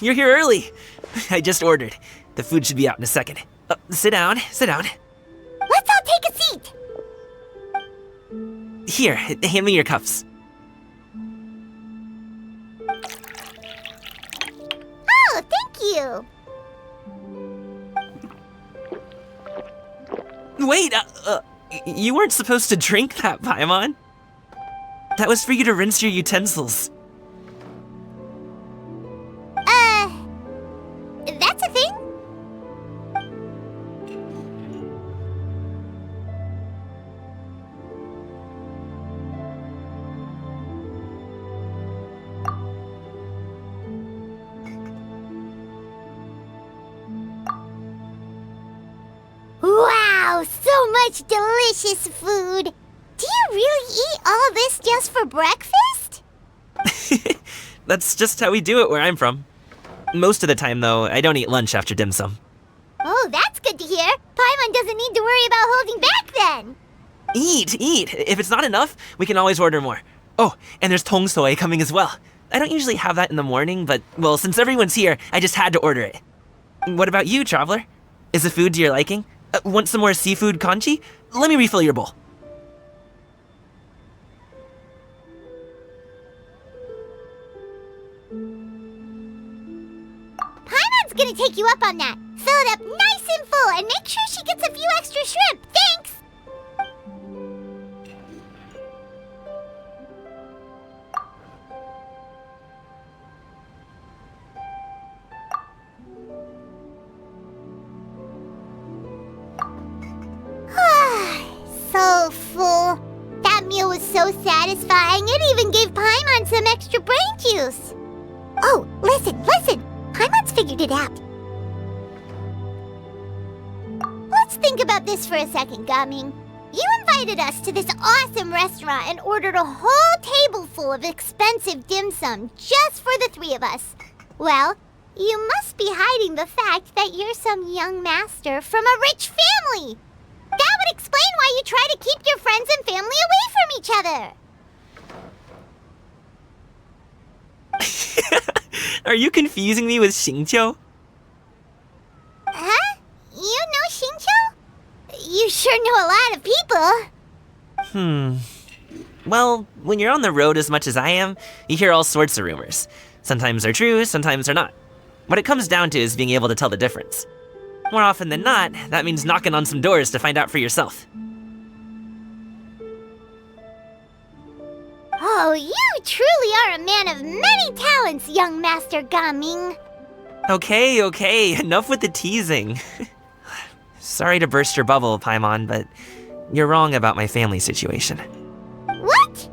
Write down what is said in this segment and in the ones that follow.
you're here early. I just ordered. The food should be out in a second. Sit down, sit down. Let's all take a seat. Here, hand me your cups. Oh, thank you. Wait, you weren't supposed to drink that, Paimon. That was for you to rinse your utensils. That's a thing? Wow, so much delicious food! Do you really eat all this just for breakfast? That's just how we do it where I'm from. Most of the time, though, I don't eat lunch after dim sum. Oh, that's good to hear. Paimon doesn't need to worry about holding back then. Eat! If it's not enough, we can always order more. Oh, and there's tong soy coming as well. I don't usually have that in the morning, but, well, since everyone's here, I just had to order it. What about you, traveler? Is the food to your liking? Want some more seafood kanchi? Let me refill your bowl. Paimon's gonna take you up on that. Fill it up nice and full and make sure she gets a few extra shrimp. Thanks! So full. That meal was so satisfying, it even gave Paimon some extra brain juice. Oh, listen! Paimon's figured it out. Let's think about this for a second, Gaming. You invited us to this awesome restaurant and ordered a whole table full of expensive dim sum just for the three of us. Well, you must be hiding the fact that you're some young master from a rich family. That would explain why you try to keep your friends and family away from each other. Are you confusing me with Xingqiu? Huh? You know Xingqiu? You sure know a lot of people. Well, when you're on the road as much as I am, you hear all sorts of rumors. Sometimes they're true, sometimes they're not. What it comes down to is being able to tell the difference. More often than not, that means knocking on some doors to find out for yourself. Oh, you truly are a man of many talents, young Master Gaming. Okay, enough with the teasing. Sorry to burst your bubble, Paimon, but you're wrong about my family situation. What?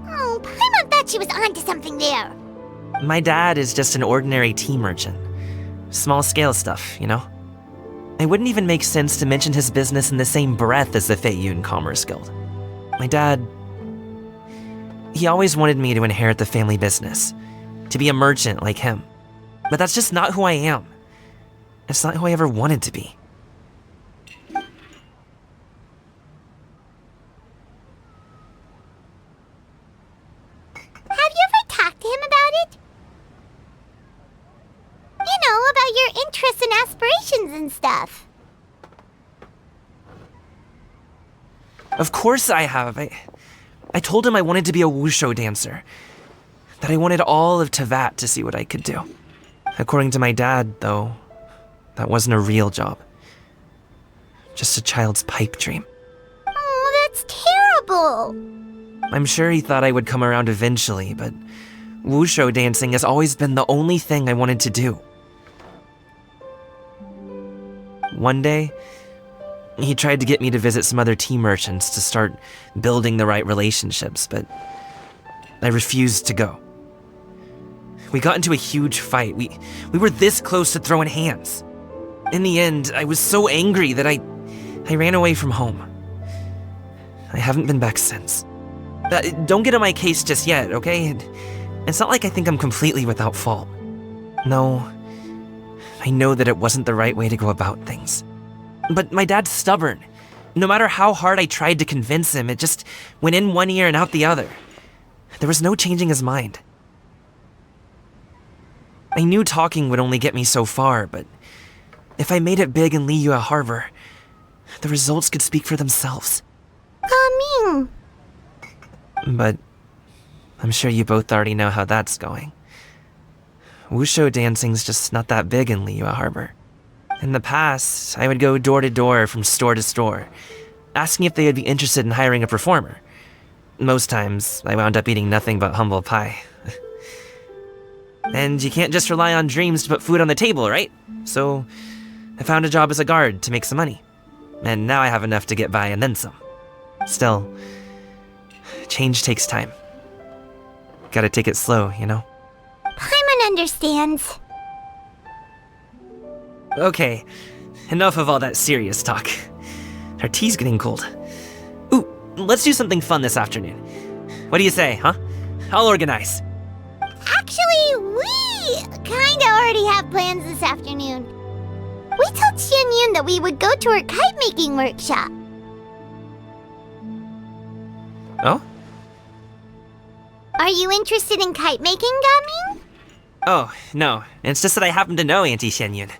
Oh, Paimon thought she was onto something there. My dad is just an ordinary tea merchant. Small-scale stuff, you know? It wouldn't even make sense to mention his business in the same breath as the Feiyun Commerce Guild. My dad... he always wanted me to inherit the family business, to be a merchant like him. But that's just not who I am. It's not who I ever wanted to be. Have you ever talked to him about it? You know, about your interests and aspirations and stuff. Of course I have. I told him I wanted to be a wushu dancer. That I wanted all of Tevat to see what I could do. According to my dad, though, that wasn't a real job. Just a child's pipe dream. Oh, that's terrible. I'm sure he thought I would come around eventually, but wushu dancing has always been the only thing I wanted to do. One day, he tried to get me to visit some other tea merchants to start building the right relationships, but I refused to go. We got into a huge fight. We were this close to throwing hands. In the end, I was so angry that I ran away from home. I haven't been back since. Don't get on my case just yet, okay? It's not like I think I'm completely without fault. No, I know that it wasn't the right way to go about things. But my dad's stubborn. No matter how hard I tried to convince him, it just went in one ear and out the other. There was no changing his mind. I knew talking would only get me so far, but if I made it big in Liyue Harbor, the results could speak for themselves. Gaming. But I'm sure you both already know how that's going. Wushu dancing's just not that big in Liyue Harbor. In the past, I would go door to door from store to store, asking if they would be interested in hiring a performer. Most times, I wound up eating nothing but humble pie. And you can't just rely on dreams to put food on the table, right? So, I found a job as a guard to make some money. And now I have enough to get by and then some. Still, change takes time. Gotta take it slow, you know? Paimon understands. Okay, enough of all that serious talk. Our tea's getting cold. Ooh, let's do something fun this afternoon. What do you say, huh? I'll organize. Actually, we kinda already have plans this afternoon. We told Xianyun that we would go to her kite-making workshop. Oh? Are you interested in kite-making, Gaming? Oh, no. It's just that I happen to know Auntie Xianyun.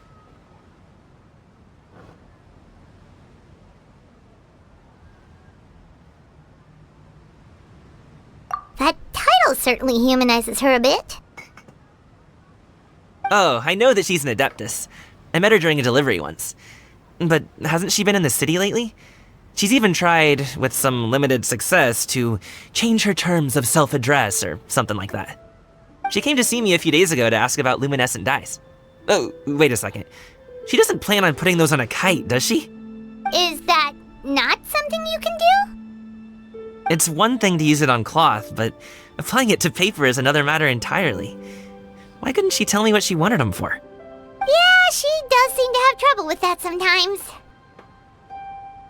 That title certainly humanizes her a bit. Oh, I know that she's an adeptus. I met her during a delivery once. But hasn't she been in the city lately? She's even tried, with some limited success, to change her terms of self-address or something like that. She came to see me a few days ago to ask about luminescent dyes. Oh, wait a second. She doesn't plan on putting those on a kite, does she? Is that not something you can do? It's one thing to use it on cloth, but applying it to paper is another matter entirely. Why couldn't she tell me what she wanted them for? Yeah, she does seem to have trouble with that sometimes.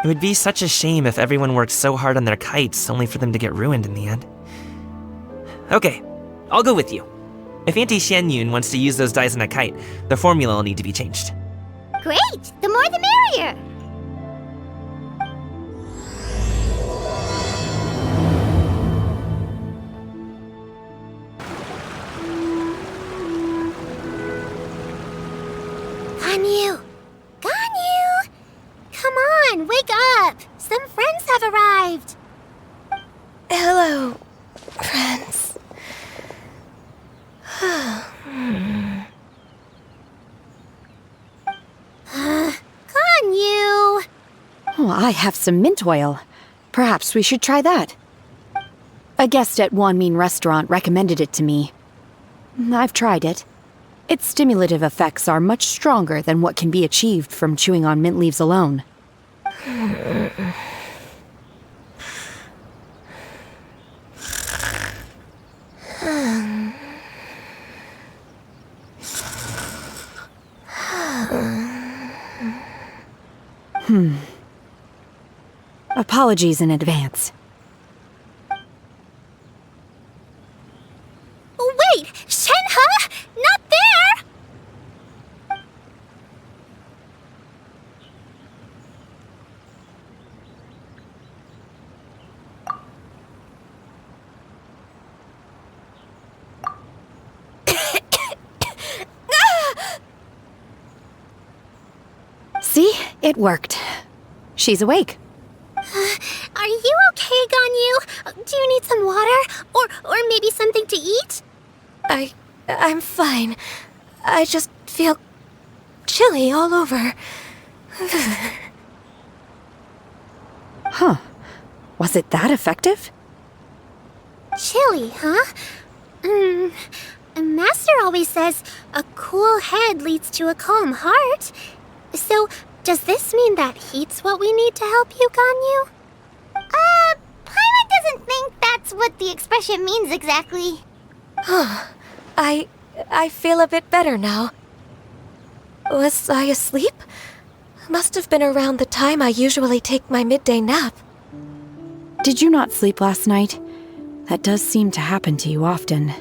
It would be such a shame if everyone worked so hard on their kites only for them to get ruined in the end. Okay, I'll go with you. If Auntie Xianyun wants to use those dyes on a kite, the formula will need to be changed. Great! The more the merrier! Ganyu! Ganyu! Come on, wake up! Some friends have arrived! Hello, friends. Ganyu! Oh, I have some mint oil. Perhaps we should try that. A guest at Wanmin Restaurant recommended it to me. I've tried it. Its stimulative effects are much stronger than what can be achieved from chewing on mint leaves alone. Apologies in advance. Wait! Shenhe? Not there! See? It worked. She's awake. Are you okay, Ganyu? Do you need some water? Or maybe something to eat? I'm fine. I just feel chilly all over. Huh. Was it that effective? Chilly, huh? Master always says a cool head leads to a calm heart. So, does this mean that heat's what we need to help you, Ganyu? Paimon doesn't think that's what the expression means exactly. I feel a bit better now. Was I asleep? Must have been around the time I usually take my midday nap. Did you not sleep last night? That does seem to happen to you often.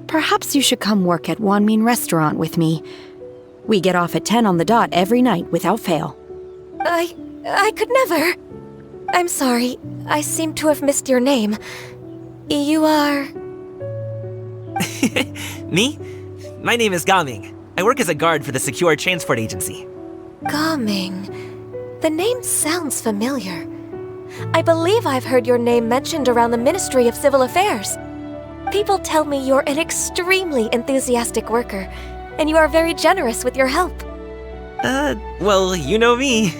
Perhaps you should come work at Wanmin Restaurant with me. We get off at 10 on the dot every night without fail. I could never. I'm sorry. I seem to have missed your name. You are... Me? my name is Gaming. I work as a guard for the Secure Transport Agency. Gaming. The name sounds familiar. I believe I've heard your name mentioned around the Ministry of Civil Affairs. People tell me you're an extremely enthusiastic worker, and you are very generous with your help. Well, you know me.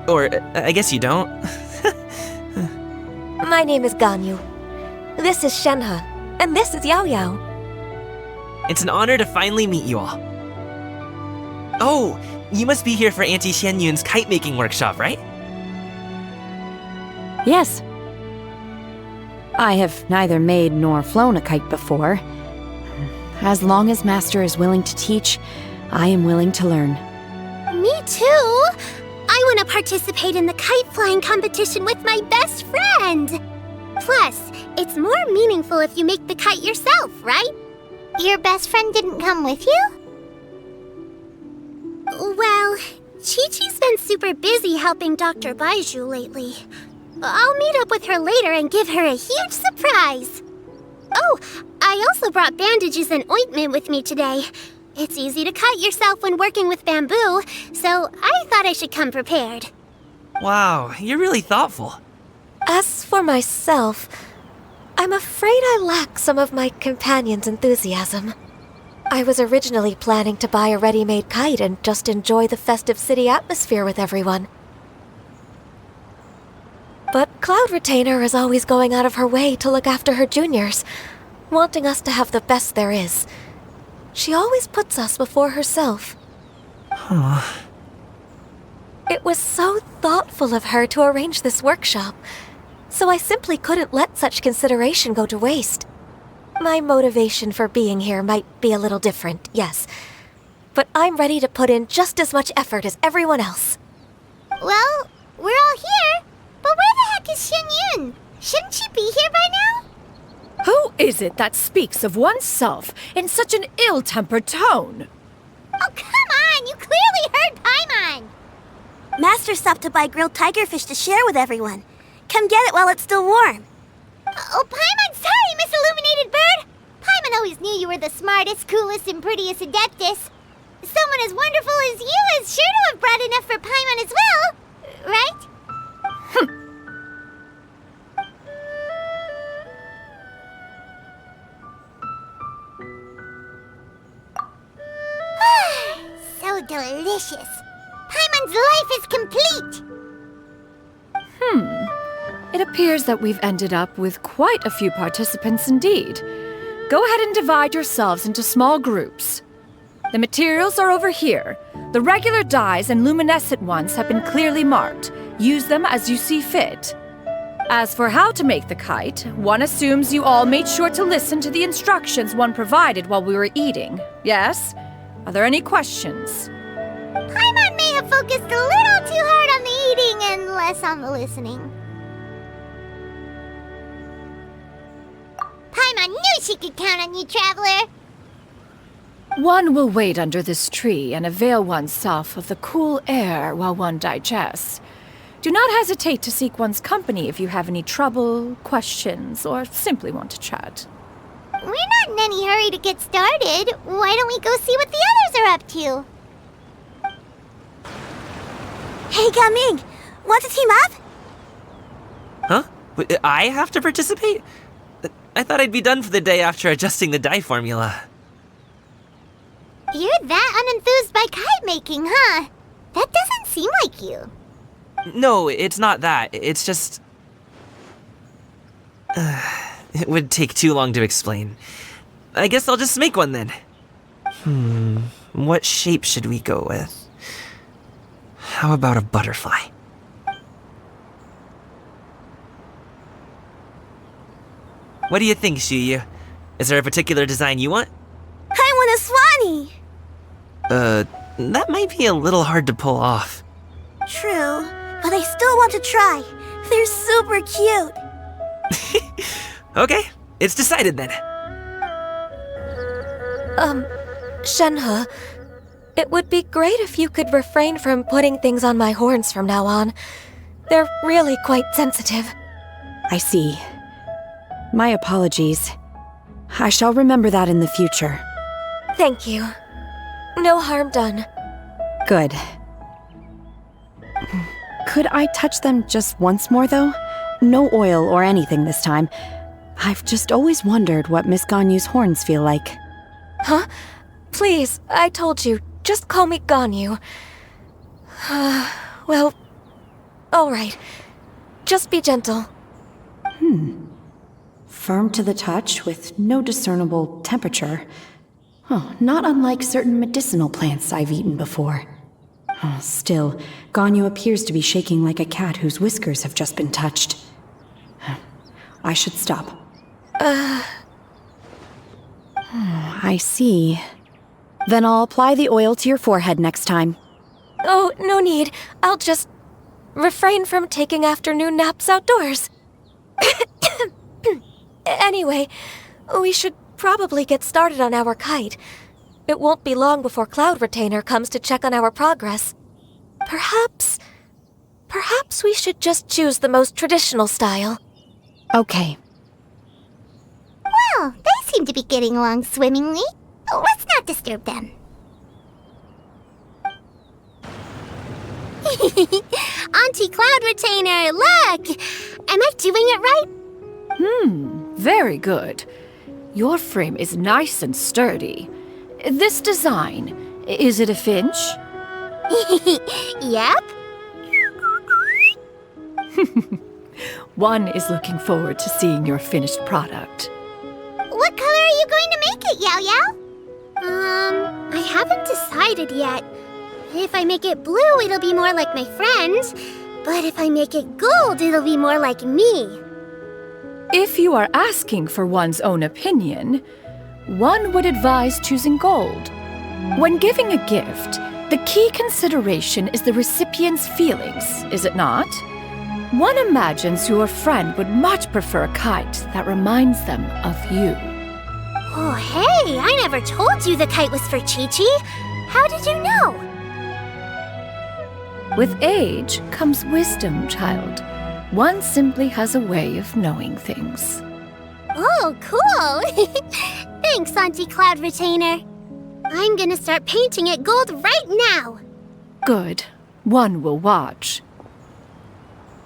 Or, I guess you don't. My name is Ganyu. This is Shenhe, and this is Yao Yao. It's an honor to finally meet you all. Oh, you must be here for Auntie Xianyun's kite-making workshop, right? Yes. I have neither made nor flown a kite before. As long as Master is willing to teach, I am willing to learn. Me too! I want to participate in the kite flying competition with my best friend! Plus, it's more meaningful if you make the kite yourself, right? Your best friend didn't come with you? Well, Chi-Chi's been super busy helping Dr. Baiju lately. I'll meet up with her later and give her a huge surprise. Oh, I also brought bandages and ointment with me today. It's easy to cut yourself when working with bamboo, so I thought I should come prepared. Wow, you're really thoughtful. As for myself, I'm afraid I lack some of my companion's enthusiasm. I was originally planning to buy a ready-made kite and just enjoy the festive city atmosphere with everyone. But Cloud Retainer is always going out of her way to look after her juniors, wanting us to have the best there is. She always puts us before herself. Huh. It was so thoughtful of her to arrange this workshop, so I simply couldn't let such consideration go to waste. My motivation for being here might be a little different, yes, but I'm ready to put in just as much effort as everyone else. Well, we're all here, but where the heck is Xianyun? Shouldn't she be here by now? Who is it that speaks of oneself in such an ill-tempered tone? Oh, come on! You clearly heard Paimon! Master stopped to buy grilled tigerfish to share with everyone. Come get it while it's still warm. Oh, Paimon, sorry, Miss Illuminated Bird! Paimon always knew you were the smartest, coolest, and prettiest Adeptus. Someone as wonderful as you is sure to have brought enough for Paimon as well, right? So delicious. Paimon's life is complete. It appears that we've ended up with quite a few participants indeed. Go ahead and divide yourselves into small groups. The materials are over here. The regular dyes and luminescent ones have been clearly marked. Use them as you see fit. As for how to make the kite, one assumes you all made sure to listen to the instructions one provided while we were eating. Yes? Are there any questions? Paimon may have focused a little too hard on the eating and less on the listening. Paimon knew she could count on you, Traveler. One will wait under this tree and avail oneself of the cool air while one digests. Do not hesitate to seek one's company if you have any trouble, questions, or simply want to chat. We're not in any hurry to get started. Why don't we go see what the others are up to? Hey, Gaming! Want to team up? Huh? I have to participate? I thought I'd be done for the day after adjusting the dye formula. You're that unenthused by kite making, huh? That doesn't seem like you. No, it's not that. It's just... it would take too long to explain. I guess I'll just make one then. What shape should we go with? How about a butterfly? What do you think, Shuyu? Is there a particular design you want? I want a swanee! That might be a little hard to pull off. True, but I still want to try. They're super cute. Okay, it's decided then. Shenhe, it would be great if you could refrain from putting things on my horns from now on. They're really quite sensitive. I see. My apologies. I shall remember that in the future. Thank you. No harm done. Good. Could I touch them just once more, though? No oil or anything this time. I've just always wondered what Miss Ganyu's horns feel like. Huh? Please, I told you. Just call me Ganyu. Well, alright. Just be gentle. Firm to the touch with no discernible temperature. Oh, not unlike certain medicinal plants I've eaten before. Oh, still, Ganyu appears to be shaking like a cat whose whiskers have just been touched. I should stop. I see. Then I'll apply the oil to your forehead next time. Oh, no need. I'll just refrain from taking afternoon naps outdoors. Anyway, we should probably get started on our kite. It won't be long before Cloud Retainer comes to check on our progress. Perhaps we should just choose the most traditional style. Okay. Well, they seem to be getting along swimmingly. Let's not disturb them. Auntie Cloud Retainer, look! Am I doing it right? Very good. Your frame is nice and sturdy. This design, is it a finch? Yep. One is looking forward to seeing your finished product. What color are you going to make it, Yao Yao? I haven't decided yet. If I make it blue, it'll be more like my friends. But if I make it gold, it'll be more like me. If you are asking for one's own opinion, one would advise choosing gold. When giving a gift, the key consideration is the recipient's feelings, is it not? One imagines your friend would much prefer a kite that reminds them of you. Oh, hey, I never told you the kite was for Chi-Chi. How did you know? With age comes wisdom, child. One simply has a way of knowing things. Oh, cool. Thanks, Auntie Cloud Retainer. I'm gonna start painting it gold right now. Good. One will watch.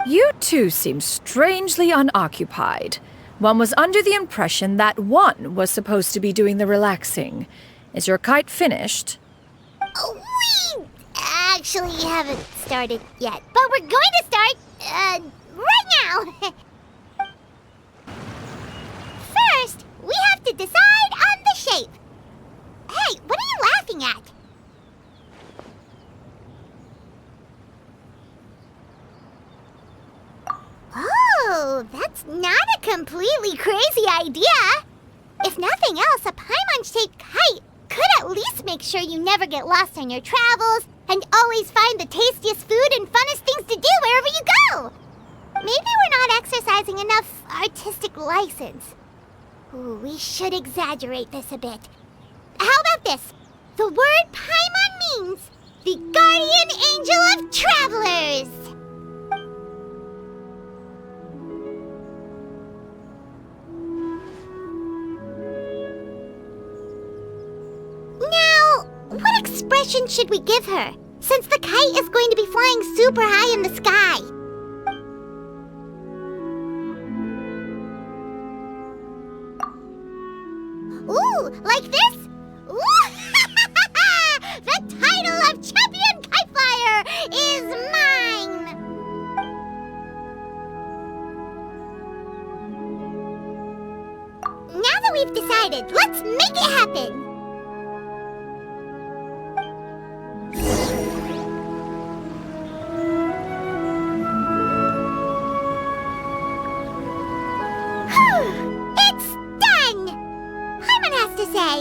You two seem strangely unoccupied. One was under the impression that one was supposed to be doing the relaxing. Is your kite finished? We actually haven't started yet, but we're going to start, right now. First, we have to decide on the shape. Hey, what are you laughing at? Oh, that's not a completely crazy idea. If nothing else, a Paimon-shaped kite could at least make sure you never get lost on your travels and always find the tastiest food and funnest things to do wherever you go. Maybe we're not exercising enough artistic license. Ooh, we should exaggerate this a bit. How about this? The word Paimon means the guardian angel of travelers. Now, what expression should we give her, since the kite is going to be flying super high in the sky? Ooh, like this? Ooh, the title of Champion Kite Flyer is mine! Now that we've decided, let's make it happen! It's done! Paimon has to say,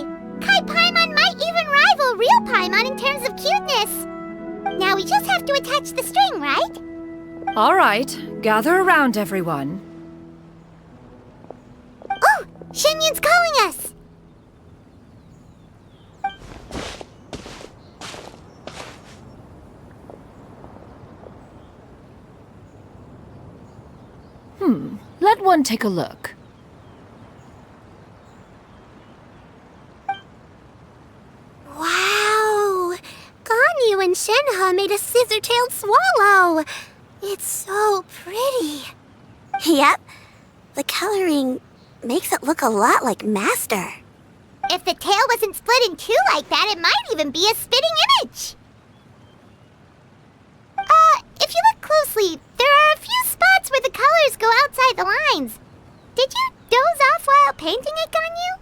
Kite Paimon might even rival real Paimon in terms of cuteness. Now we just have to attach the string, right? All right, gather around, everyone. Oh, Shenyun's calling us! Let one take a look. when Shenhe made a scissor-tailed swallow. It's so pretty. Yep. The coloring makes it look a lot like Master. If the tail wasn't split in two like that, it might even be a spitting image. If you look closely, there are a few spots where the colors go outside the lines. Did you doze off while painting it, Ganyu?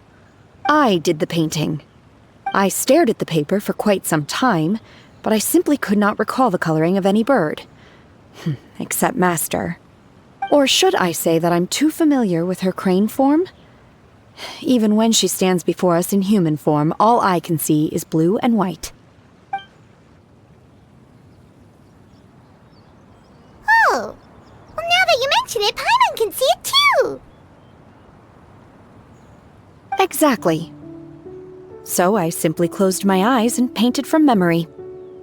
I did the painting. I stared at the paper for quite some time, but I simply could not recall the coloring of any bird. Except Master. Or should I say that I'm too familiar with her crane form? Even when she stands before us in human form, all I can see is blue and white. Oh, well, now that you mention it, Paimon can see it too. Exactly. So I simply closed my eyes and painted from memory.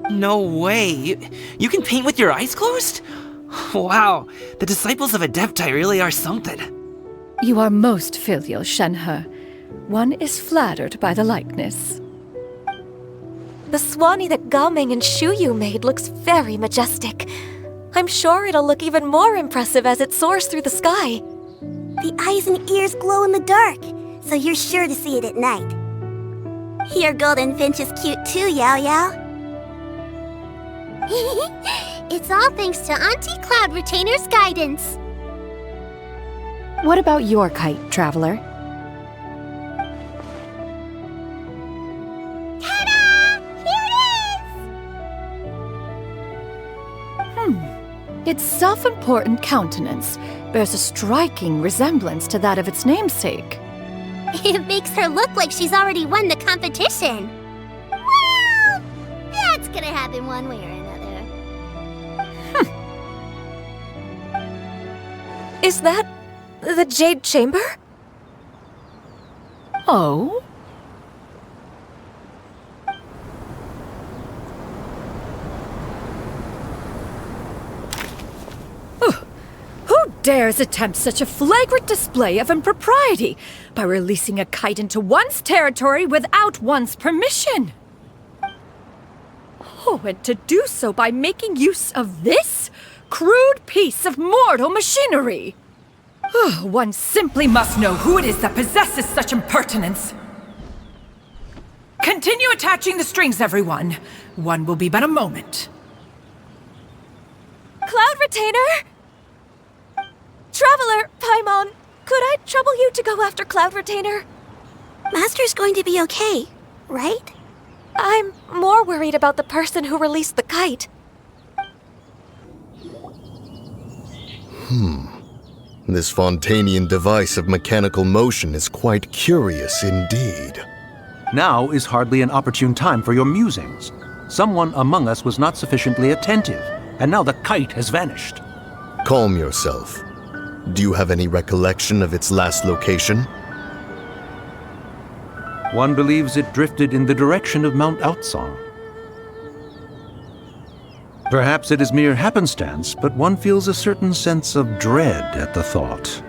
No way. You can paint with your eyes closed? Wow, the disciples of Adepti really are something. You are most filial, Shenhe. One is flattered by the likeness. The Swanee that Gaming and Shuyu made looks very majestic. I'm sure it'll look even more impressive as it soars through the sky. The eyes and ears glow in the dark, so you're sure to see it at night. Your golden finch is cute too, Yao Yao. It's all thanks to Auntie Cloud Retainer's guidance. What about your kite, Traveler? Ta-da! Here it is! Its self-important countenance bears a striking resemblance to that of its namesake. It makes her look like she's already won the competition. Well, that's gonna happen one way or another. Is that the Jade Chamber? Oh? Who dares attempt such a flagrant display of impropriety by releasing a kite into one's territory without one's permission? Oh, and to do so by making use of this crude piece of mortal machinery. One simply must know who it is that possesses such impertinence. Continue attaching the strings, everyone. One will be but a moment. Cloud Retainer? Traveler, Paimon, could I trouble you to go after Cloud Retainer? Master's going to be okay, right? I'm more worried about the person who released the kite. This Fontanian device of mechanical motion is quite curious indeed. Now is hardly an opportune time for your musings. Someone among us was not sufficiently attentive, and now the kite has vanished. Calm yourself. Do you have any recollection of its last location? One believes it drifted in the direction of Mount Outsong. Perhaps it is mere happenstance, but one feels a certain sense of dread at the thought.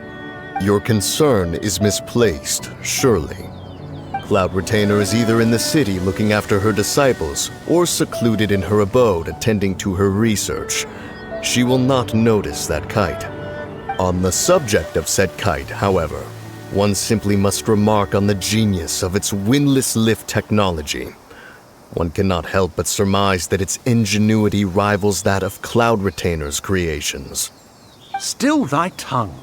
Your concern is misplaced, surely. Cloud Retainer is either in the city looking after her disciples, or secluded in her abode attending to her research. She will not notice that kite. On the subject of said kite, however, one simply must remark on the genius of its windless lift technology. One cannot help but surmise that its ingenuity rivals that of Cloud Retainer's creations. Still thy tongue.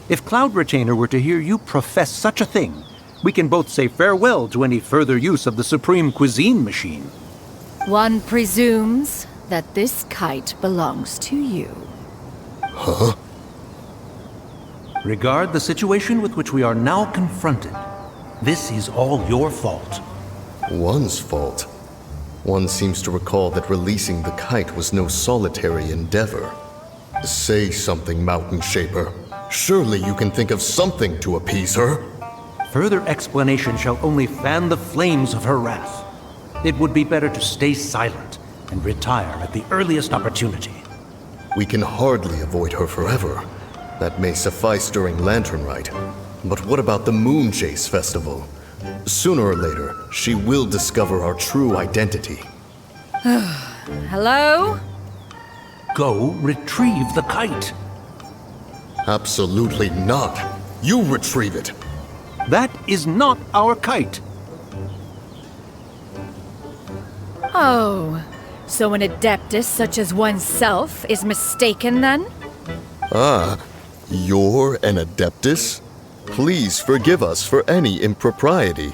If Cloud Retainer were to hear you profess such a thing, we can both say farewell to any further use of the Supreme Cuisine Machine. One presumes that this kite belongs to you. Huh? Regard the situation with which we are now confronted. This is all your fault. One's fault? One seems to recall that releasing the kite was no solitary endeavor. Say something, Mountain Shaper. Surely you can think of something to appease her. Further explanation shall only fan the flames of her wrath. It would be better to stay silent and retire at the earliest opportunity. We can hardly avoid her forever. That may suffice during Lantern Rite. But what about the Moon Chase Festival? Sooner or later, she will discover our true identity. Hello? Go retrieve the kite. Absolutely not. You retrieve it. That is not our kite. Oh, so an adeptus such as oneself is mistaken then? Ah, you're an adeptus? Please forgive us for any impropriety.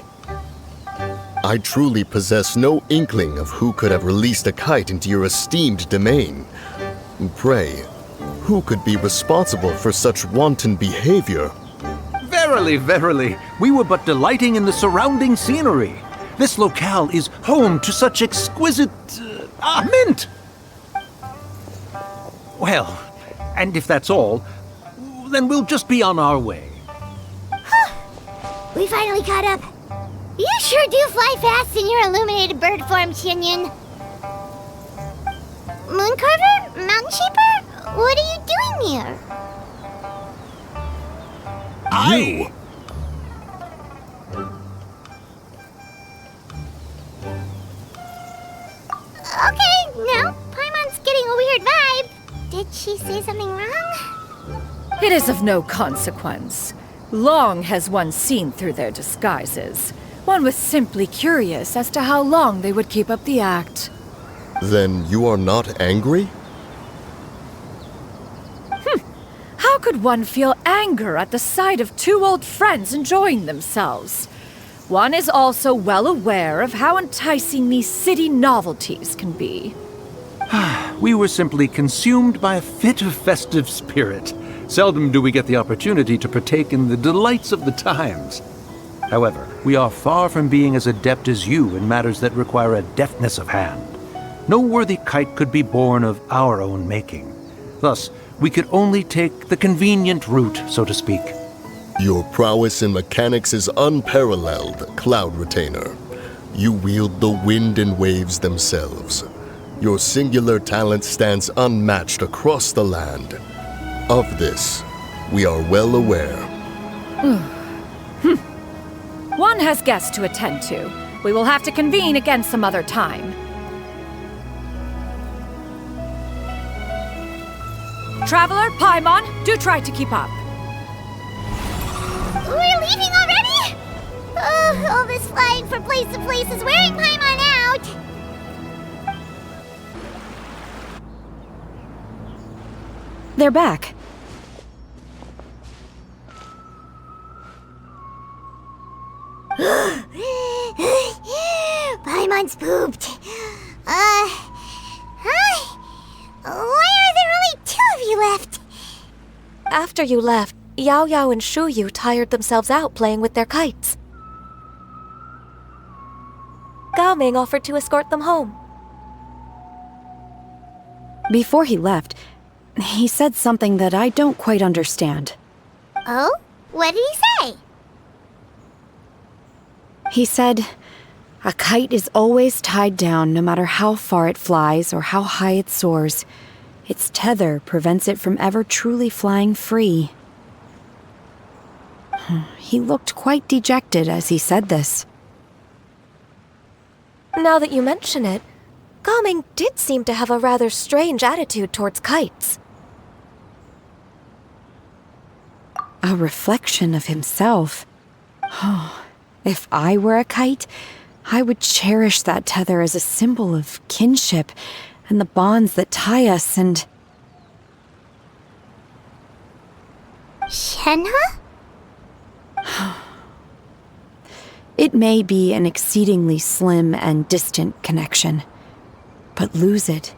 I truly possess no inkling of who could have released a kite into your esteemed domain. Pray, who could be responsible for such wanton behavior? Verily, verily, we were but delighting in the surrounding scenery. This locale is home to such exquisite... mint! Well, and if that's all, then we'll just be on our way. We finally caught up. You sure do fly fast in your illuminated bird form, Shinyan. Mooncarver? Mountain Shaper? What are you doing here? You! Okay, now Paimon's getting a weird vibe. Did she say something wrong? It is of no consequence. Long has one seen through their disguises. One was simply curious as to how long they would keep up the act. Then you are not angry? How could one feel anger at the sight of two old friends enjoying themselves? One is also well aware of how enticing these city novelties can be. We were simply consumed by a fit of festive spirit. Seldom do we get the opportunity to partake in the delights of the times. However, we are far from being as adept as you in matters that require a deftness of hand. No worthy kite could be born of our own making. Thus, we could only take the convenient route, so to speak. Your prowess in mechanics is unparalleled, Cloud Retainer. You wield the wind and waves themselves. Your singular talent stands unmatched across the land. Of this, we are well aware. One has guests to attend to. We will have to convene again some other time. Traveler, Paimon, do try to keep up. We're leaving already? Oh, all this flying from place to place is wearing Paimon out. They're back. Paimon's pooped. Hi. Why are there only two of you left? After you left, Yao Yao and Shu Yu tired themselves out playing with their kites. Gao Ming offered to escort them home. Before he left, he said something that I don't quite understand. Oh? What did he say? He said, a kite is always tied down no matter how far it flies or how high it soars. Its tether prevents it from ever truly flying free. He looked quite dejected as he said this. Now that you mention it, Gao Ming did seem to have a rather strange attitude towards kites. A reflection of himself. If I were a kite, I would cherish that tether as a symbol of kinship and the bonds that tie us and... Shenhe? It may be an exceedingly slim and distant connection, but lose it,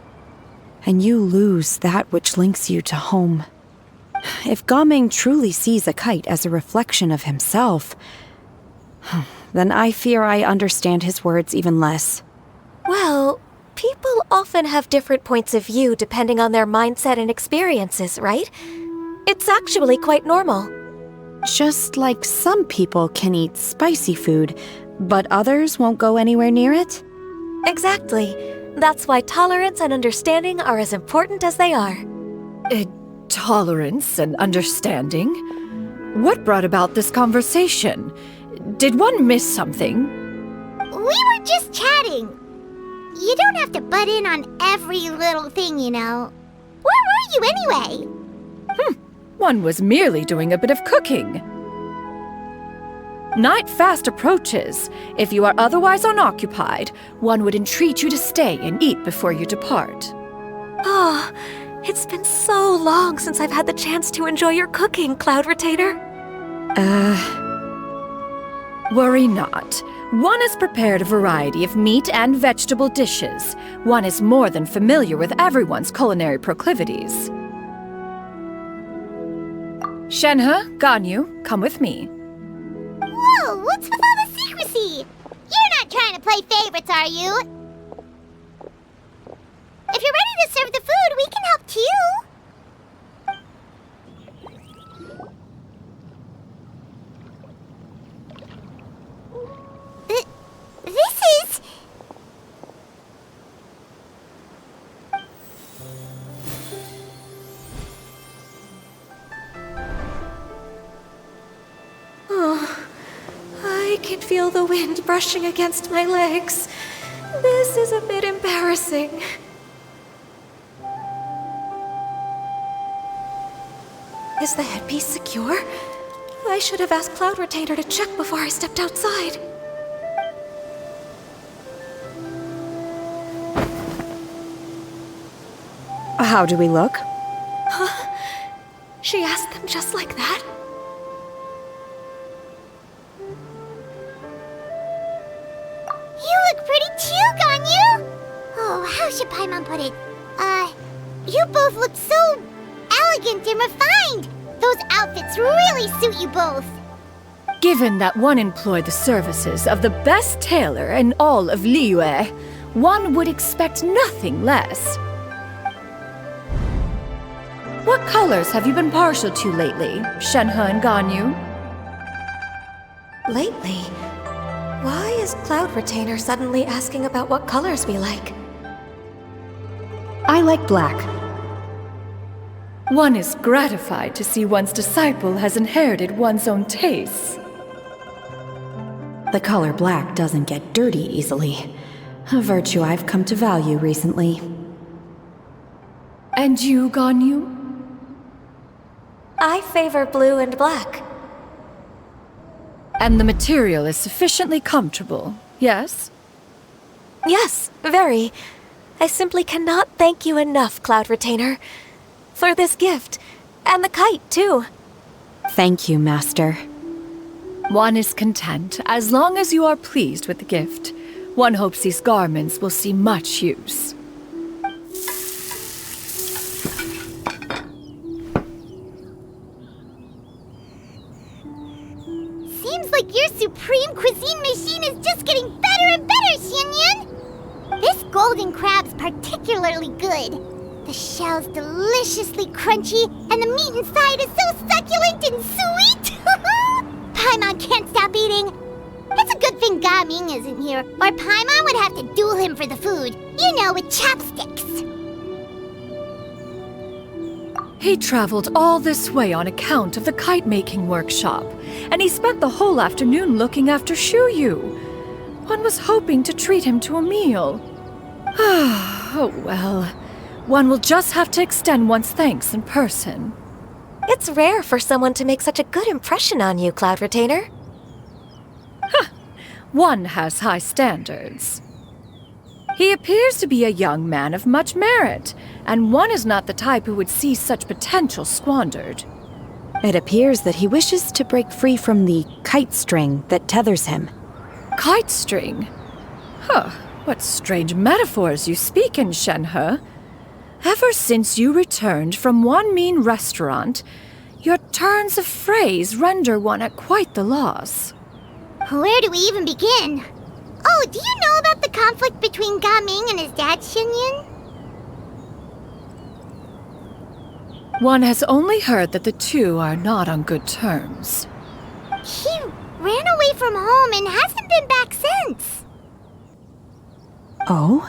and you lose that which links you to home. If Gao Ming truly sees a kite as a reflection of himself, then I fear I understand his words even less. Well, people often have different points of view depending on their mindset and experiences, right? It's actually quite normal. Just like some people can eat spicy food, but others won't go anywhere near it? Exactly. That's why tolerance and understanding are as important as they are. Tolerance and understanding? What brought about this conversation? Did one miss something? We were just chatting. You don't have to butt in on every little thing, you know. Where were you anyway? One was merely doing a bit of cooking. Night fast approaches. If you are otherwise unoccupied, one would entreat you to stay and eat before you depart. Oh, it's been so long since I've had the chance to enjoy your cooking, Cloud Retainer. Worry not. One has prepared a variety of meat and vegetable dishes. One is more than familiar with everyone's culinary proclivities. Shenhe, Ganyu, come with me. Whoa, what's with all the secrecy? You're not trying to play favorites, are you? If you're ready to serve the food, we can help too. This is... Oh, I can feel the wind brushing against my legs. This is a bit embarrassing. Is the headpiece secure? I should have asked Cloud Retainer to check before I stepped outside. How do we look? She asked them just like that? You look pretty too, Ganyu! Oh, how should Paimon put it? You both look so elegant and refined! Those outfits really suit you both. Given that one employed the services of the best tailor in all of Liyue, one would expect nothing less. What colors have you been partial to lately, Shenhe and Ganyu? Lately? Why is Cloud Retainer suddenly asking about what colors we like? I like black. One is gratified to see one's disciple has inherited one's own tastes. The color black doesn't get dirty easily. A virtue I've come to value recently. And you, Ganyu? I favor blue and black. And the material is sufficiently comfortable, yes? Yes, very. I simply cannot thank you enough, Cloud Retainer. For this gift. And the kite, too. Thank you, Master. One is content as long as you are pleased with the gift. One hopes these garments will see much use. Seems like your supreme cuisine machine is just getting better and better, Xianyun! This golden crab's particularly good. The shell's deliciously crunchy, and the meat inside is so succulent and sweet! Paimon can't stop eating. It's a good thing Gaming isn't here, or Paimon would have to duel him for the food. You know, with chopsticks. He traveled all this way on account of the kite-making workshop, and he spent the whole afternoon looking after Shuyu. One was hoping to treat him to a meal. Oh well, one will just have to extend one's thanks in person. It's rare for someone to make such a good impression on you, Cloud Retainer. One has high standards. He appears to be a young man of much merit, and one is not the type who would see such potential squandered. It appears that he wishes to break free from the kite string that tethers him. Kite string? Huh, what strange metaphors you speak in, Shenhe. Ever since you returned from one mean restaurant, your turns of phrase render one at quite the loss. Where do we even begin? Oh, do you know about the conflict between Gaming and his dad, Xianyun? One has only heard that the two are not on good terms. He ran away from home and hasn't been back since. Oh?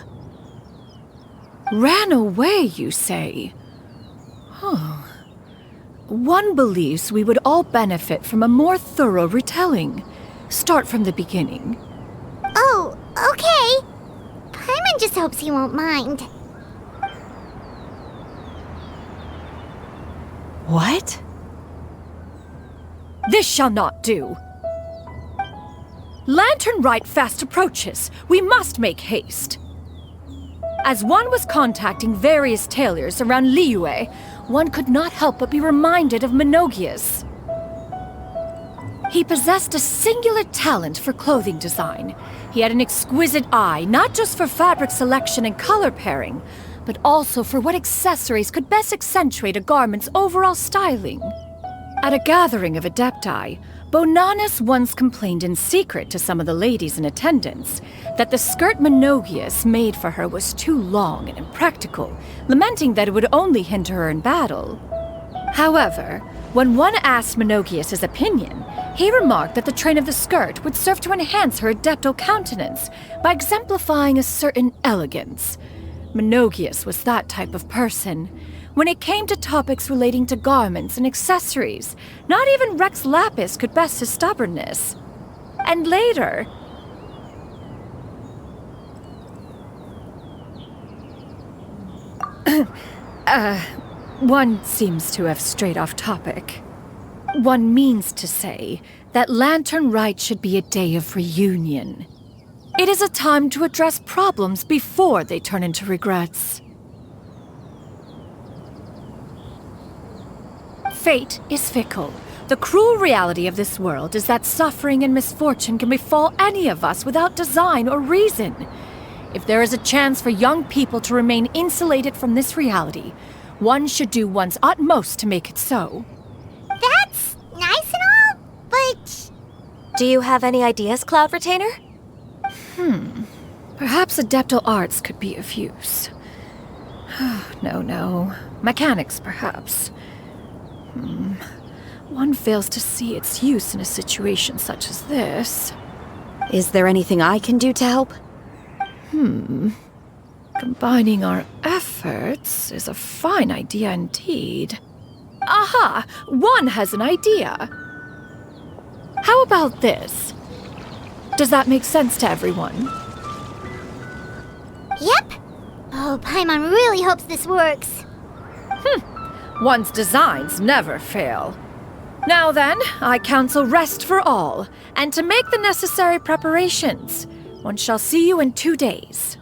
Ran away, you say? Huh. One believes we would all benefit from a more thorough retelling. Start from the beginning. Oh, okay. Paimon Paimon just hopes he won't mind. What? This shall not do. Lantern Rite fast approaches. We must make haste. As one was contacting various tailors around Liyue, one could not help but be reminded of Menogias. He possessed a singular talent for clothing design. He had an exquisite eye, not just for fabric selection and color pairing, but also for what accessories could best accentuate a garment's overall styling. At a gathering of Adepti, Bonanas once complained in secret to some of the ladies in attendance that the skirt Menogias made for her was too long and impractical, lamenting that it would only hinder her in battle. However, when one asked Menogias his opinion, he remarked that the train of the skirt would serve to enhance her adeptal countenance by exemplifying a certain elegance. Menogias was that type of person. When it came to topics relating to garments and accessories, not even Rex Lapis could best his stubbornness. And later... one seems to have strayed off topic. One means to say that Lantern Rite should be a day of reunion. It is a time to address problems before they turn into regrets. Fate is fickle. The cruel reality of this world is that suffering and misfortune can befall any of us without design or reason. If there is a chance for young people to remain insulated from this reality, one should do one's utmost to make it so. That's nice and all, but... Do you have any ideas, Cloud Retainer? Perhaps adeptal arts could be of use. No. Mechanics, perhaps. One fails to see its use in a situation such as this. Is there anything I can do to help? Combining our efforts is a fine idea indeed. Aha! One has an idea! How about this? Does that make sense to everyone? Yep. Oh, Paimon really hopes this works. One's designs never fail. Now then, I counsel rest for all, and to make the necessary preparations. One shall see you in 2 days.